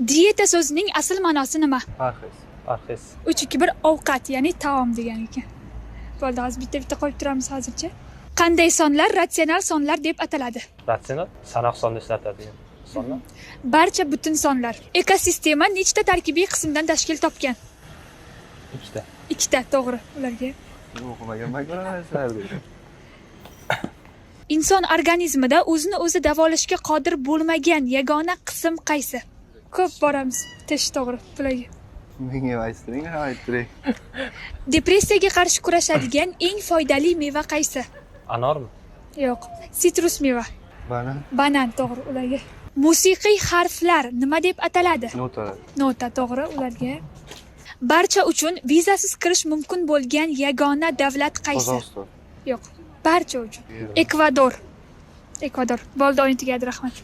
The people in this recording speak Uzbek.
Dieta so'zining asl ma'nosi nima? Parhez. 3-2-1 ovqat, ya'ni taom degan ekan. Bo'ldi, hozir bitta qo'yib turamiz hozircha. Qanday sonlar ratsional sonlar deb ataladi? Ratsional sanoq sonda ishlatadigan sonlar. Barcha butun sonlar. Ekosistema nechta tarkibiy qismdan tashkil topgan? 2ta. 2ta, to'g'ri. Ularga inson organizmida o'zini o'zi davolashga qodir bo'lmagan yagona qism qaysi? Ko'p boramiz. Tish, to'g'ri. Bularga. Menga aytdiring, aytdiring. Depressiyaga qarshi kurashadigan eng foydali meva qaysi? Anormi? Yo'q. Sitrus meva. Banan. Banan, to'g'ri. Ularga. Musiqiy harflar nima deb ataladi? Nota. Nota, to'g'ri. Ularga. Barcha uchun vizasiz kirish mumkin bo'lgan yagona davlat qaysi? Qozog'iston. Yo'q. Barcha uchun. Ekvador. Bo'ldi, o'yin tugadi, rahmat.